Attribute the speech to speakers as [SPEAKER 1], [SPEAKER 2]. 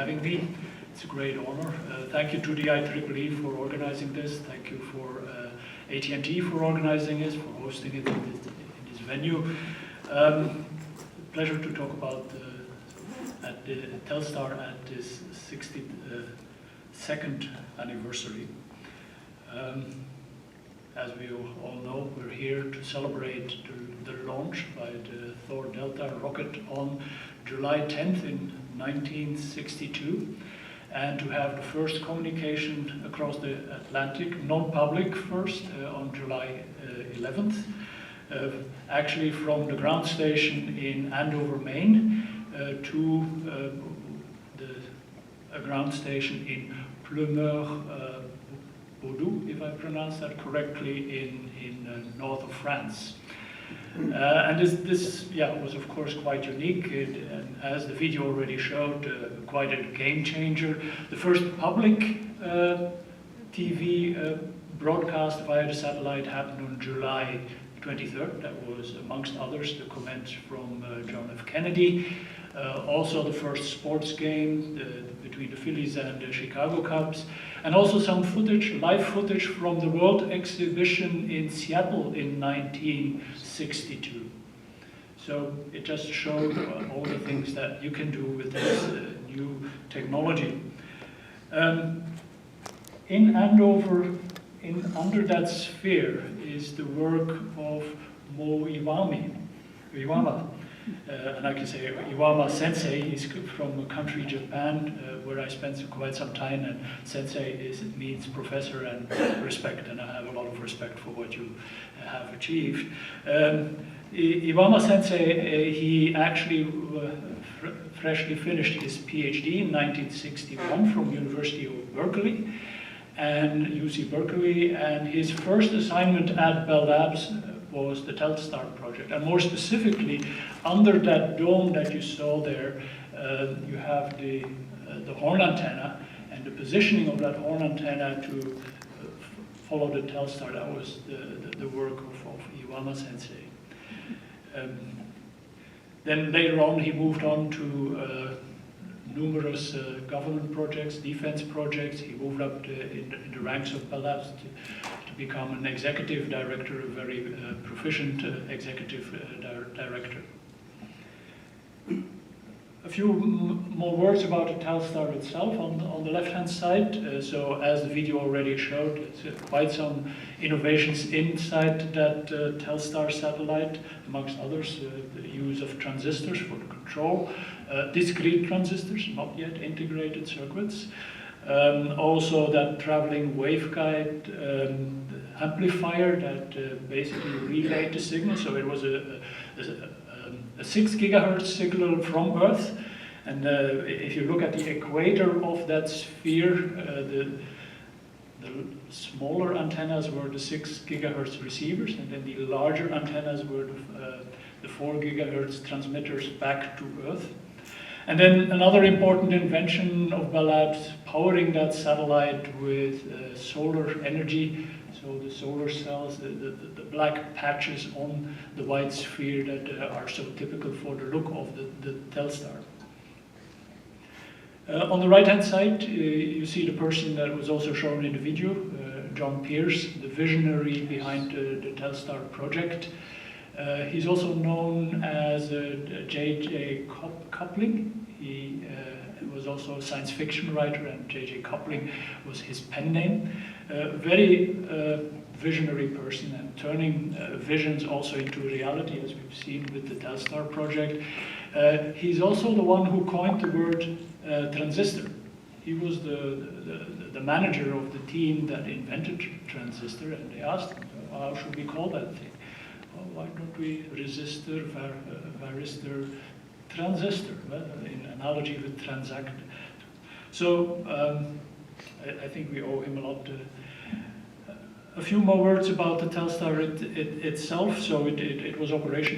[SPEAKER 1] having me. It's a great honor. Thank you to the IEEE for organizing this. Thank you for AT&T for organizing this, for hosting it in this venue. Pleasure to talk about at the Telstar at this 62nd anniversary. As we all know, we're here to celebrate the launch by the Thor Delta rocket on July 10th in 1962, and to have the first communication across the Atlantic, non-public first, on July 11th, actually from the ground station in Andover, Maine, to a ground station in Plumeur, Bordeaux, if I pronounce that correctly, in north of France. And this was of course quite unique, and as the video already showed, quite a game changer. The first public TV broadcast via the satellite happened on July 23rd. That was, amongst others, the comments from John F. Kennedy. Also the first sports game between the Phillies and the Chicago Cubs. And also some footage, live footage from the World Exhibition in Seattle in 1962. So it just showed all the things that you can do with this new technology. In Andover, under that sphere, is the work of Morimi Iwama. And I can say Iwama Sensei. He's from a country, Japan, where I spent quite some time, and Sensei means professor and respect, and I have a lot of respect for what you have achieved. Iwama Sensei, he actually freshly finished his PhD in 1961 from University of Berkeley, and UC Berkeley, and his first assignment at Bell Labs was the Telstar project, and more specifically, under that dome that you saw there, you have the horn antenna, and the positioning of that horn antenna to follow the Telstar. That was the work of Iwama Sensei. Then later on, he moved on to numerous government projects, defense projects. He moved up in the ranks of Bell Labs to become an executive director, a very proficient executive director. A few more words about the Telstar itself on the left-hand side. So as the video already showed, it's quite some innovations inside that Telstar satellite, amongst others, the use of transistors for the control, discrete transistors, not yet integrated circuits. Also that traveling waveguide amplifier that basically relayed the signal. So it was a 6 gigahertz signal from Earth, and if you look at the equator of that sphere, the smaller antennas were the 6 gigahertz receivers, and then the larger antennas were the 4 gigahertz transmitters back to Earth. And then another important invention of Bell Labs, powering that satellite with solar energy. So the solar cells, the black patches on the white sphere that are so typical for the look of the Telstar. On the right-hand side, you see the person that was also shown in the video, John Pierce, the visionary behind the Telstar project. He's also known as J.J. Coupling. He was also a science fiction writer, and J.J. Coupling was his pen name. Very visionary person, and turning visions also into reality, as we've seen with the Telstar project. He's also the one who coined the word transistor. He was the manager of the team that invented transistor, and they asked him, how should we call that thing? Well, why don't we resistor, varistor, transistor, in analogy with transactor. So I think we owe him a lot. A few more words about the Telstar itself. So it was operational